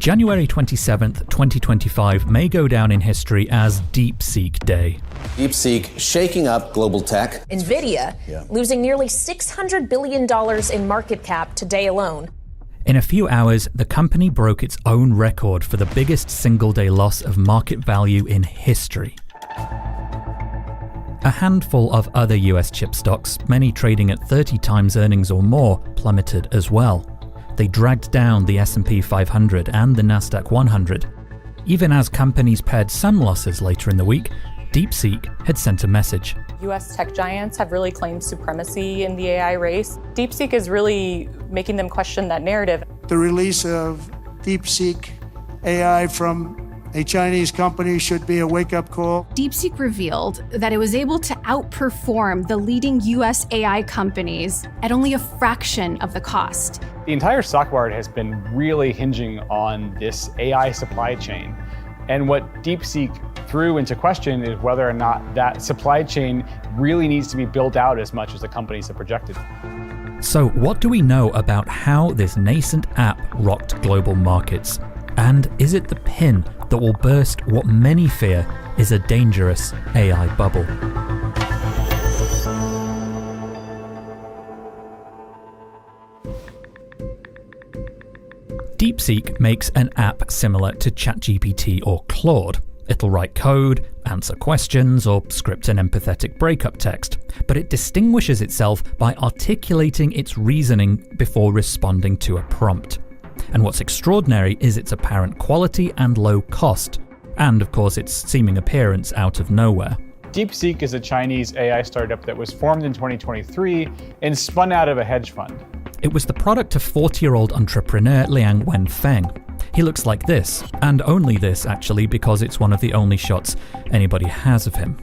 January 27th, 2025 may go down in history as DeepSeek Day. DeepSeek shaking up global tech. NVIDIA losing nearly $600 billion in market cap today alone. In a few hours, the company broke its own record for the biggest single-day loss of market value in history. A handful of other US chip stocks, many trading at 30 times earnings or more, plummeted as well. They dragged down the S&P 500 and the Nasdaq 100. Even as companies pared some losses later in the week, DeepSeek had sent a message. US tech giants have really claimed supremacy in the AI race. DeepSeek is really making them question that narrative. The release of DeepSeek AI from a Chinese company should be a wake-up call. DeepSeek revealed that it was able to outperform the leading US AI companies at only a fraction of the cost. The entire stock market has been really hinging on this AI supply chain. And what DeepSeek threw into question is whether or not that supply chain really needs to be built out as much as the companies have projected. So what do we know about how this nascent app rocked global markets? And is it the pin that will burst what many fear is a dangerous AI bubble? DeepSeek makes an app similar to ChatGPT or Claude. It'll write code, answer questions, or script an empathetic breakup text. But it distinguishes itself by articulating its reasoning before responding to a prompt. And what's extraordinary is its apparent quality and low cost, and of course its seeming appearance out of nowhere. DeepSeek is a Chinese AI startup that was formed in 2023 and spun out of a hedge fund. It was the product of 40-year-old entrepreneur Liang Wenfeng. He looks like this, and only this actually, because it's one of the only shots anybody has of him.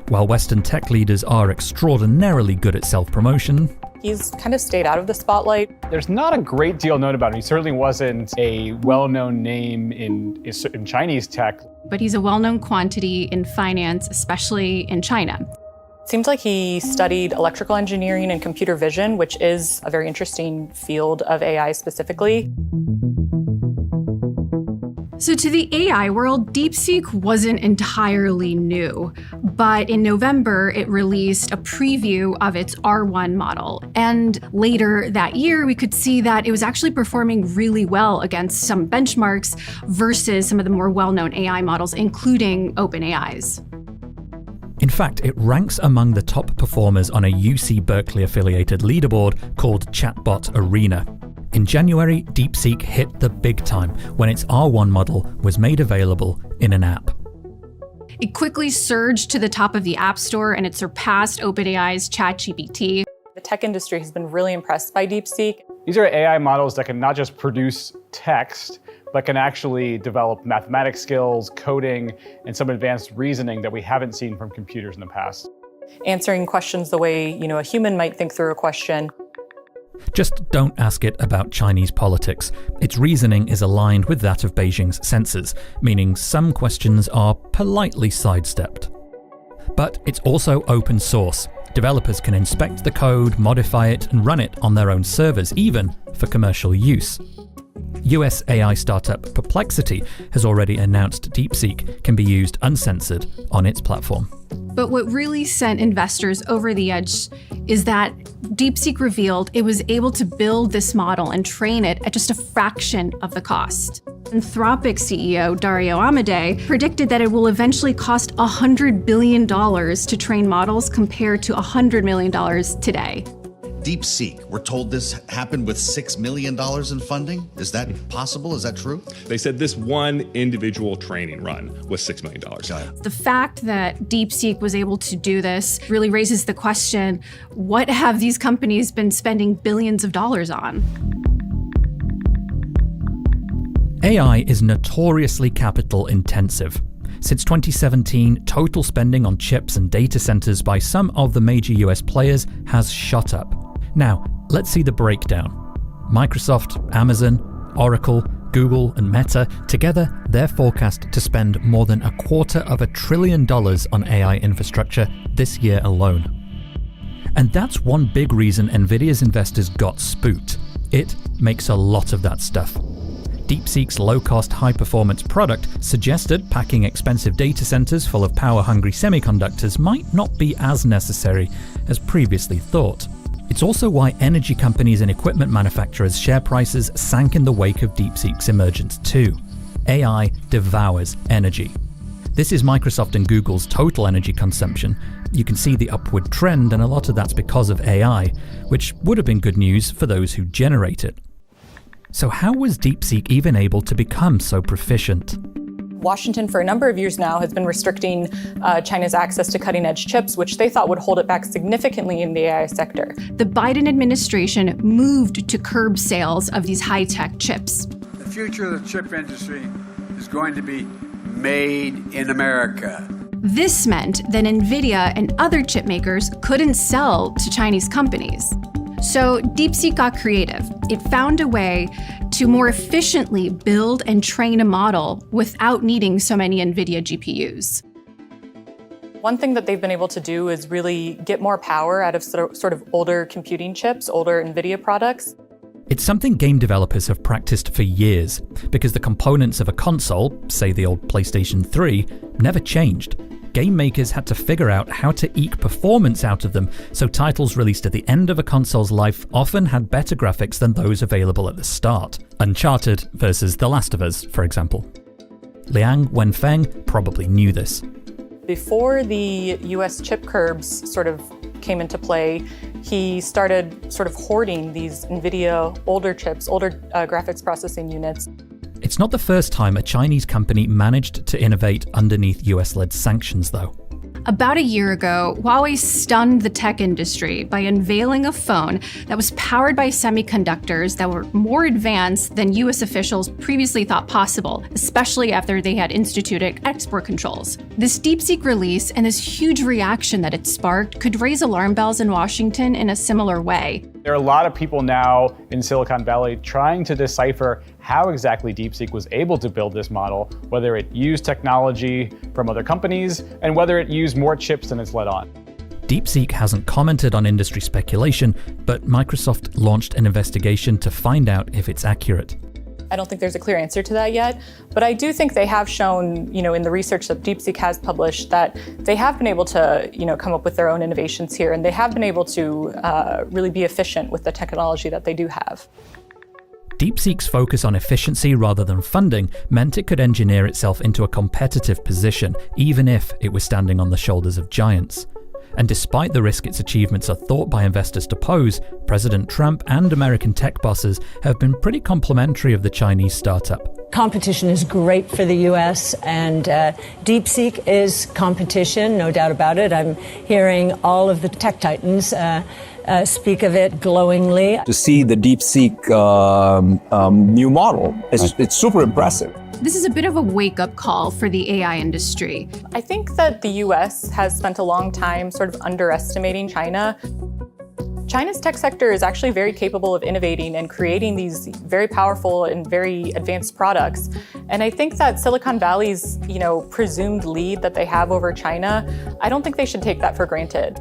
While Western tech leaders are extraordinarily good at self-promotion, He's kind of stayed out of the spotlight. There's not a great deal known about him. He certainly wasn't a well-known name in Chinese tech. But he's a well-known quantity in finance, especially in China. Seems like he studied electrical engineering and computer vision, which is a very interesting field of AI specifically. So to the AI world, DeepSeek wasn't entirely new, but in November, it released a preview of its R1 model. And later that year, we could see that it was actually performing really well against some benchmarks versus some of the more well-known AI models, including OpenAI's. In fact, it ranks among the top performers on a UC Berkeley affiliated leaderboard called Chatbot Arena. In January, DeepSeek hit the big time when its R1 model was made available in an app. It quickly surged to the top of the App Store and it surpassed OpenAI's ChatGPT. The tech industry has been really impressed by DeepSeek. These are AI models that can not just produce text, but can actually develop mathematics skills, coding, and some advanced reasoning that we haven't seen from computers in the past. Answering questions the way, a human might think through a question. Just don't ask it about Chinese politics. Its reasoning is aligned with that of Beijing's censors, meaning some questions are politely sidestepped. But it's also open source. Developers can inspect the code, modify it, and run it on their own servers, even for commercial use. US AI startup Perplexity has already announced DeepSeek can be used uncensored on its platform. But what really sent investors over the edge is that DeepSeek revealed it was able to build this model and train it at just a fraction of the cost. Anthropic CEO Dario Amodei predicted that it will eventually cost $100 billion to train models compared to $100 million today. DeepSeek, we're told this happened with $6 million in funding. Is that possible? Is that true? They said this one individual training run was $6 million. The fact that DeepSeek was able to do this really raises the question, what have these companies been spending billions of dollars on? AI is notoriously capital intensive. Since 2017, total spending on chips and data centers by some of the major US players has shot up. Now, let's see the breakdown. Microsoft, Amazon, Oracle, Google, and Meta, together, they're forecast to spend more than $250 billion on AI infrastructure this year alone. And that's one big reason Nvidia's investors got spooked. It makes a lot of that stuff. DeepSeek's low-cost, high-performance product suggested packing expensive data centers full of power-hungry semiconductors might not be as necessary as previously thought. It's also why energy companies and equipment manufacturers' share prices sank in the wake of DeepSeek's emergence too. AI devours energy. This is Microsoft and Google's total energy consumption. You can see the upward trend, and a lot of that's because of AI, which would have been good news for those who generate it. So how was DeepSeek even able to become so proficient? Washington, for a number of years now, has been restricting China's access to cutting-edge chips, which they thought would hold it back significantly in the AI sector. The Biden administration moved to curb sales of these high-tech chips. The future of the chip industry is going to be made in America. This meant that NVIDIA and other chip makers couldn't sell to Chinese companies. So DeepSeek got creative. It found a way to more efficiently build and train a model without needing so many NVIDIA GPUs. One thing that they've been able to do is really get more power out of sort of older computing chips, older NVIDIA products. It's something game developers have practiced for years, because the components of a console, say the old PlayStation 3, never changed. Game makers had to figure out how to eke performance out of them, so titles released at the end of a console's life often had better graphics than those available at the start. Uncharted versus The Last of Us, for example. Liang Wenfeng probably knew this. Before the US chip curbs sort of came into play, he started sort of hoarding these NVIDIA older chips, older graphics processing units. It's not the first time a Chinese company managed to innovate underneath US-led sanctions, though. About a year ago, Huawei stunned the tech industry by unveiling a phone that was powered by semiconductors that were more advanced than US officials previously thought possible, especially after they had instituted export controls. This DeepSeek release and this huge reaction that it sparked could raise alarm bells in Washington in a similar way. There are a lot of people now in Silicon Valley trying to decipher how exactly DeepSeek was able to build this model, whether it used technology from other companies, and whether it used more chips than it's let on. DeepSeek hasn't commented on industry speculation, but Microsoft launched an investigation to find out if it's accurate. I don't think there's a clear answer to that yet, but I do think they have shown, in the research that DeepSeek has published, that they have been able to, come up with their own innovations here, and they have been able to really be efficient with the technology that they do have. DeepSeek's focus on efficiency rather than funding meant it could engineer itself into a competitive position, even if it was standing on the shoulders of giants. And despite the risk its achievements are thought by investors to pose, President Trump and American tech bosses have been pretty complimentary of the Chinese startup. Competition is great for the U.S., and DeepSeek is competition, no doubt about it. I'm hearing all of the tech titans speak of it glowingly. To see the DeepSeek new model, it's super impressive. This is a bit of a wake-up call for the AI industry. I think that the US has spent a long time sort of underestimating China. China's tech sector is actually very capable of innovating and creating these very powerful and very advanced products. And I think that Silicon Valley's, presumed lead that they have over China, I don't think they should take that for granted.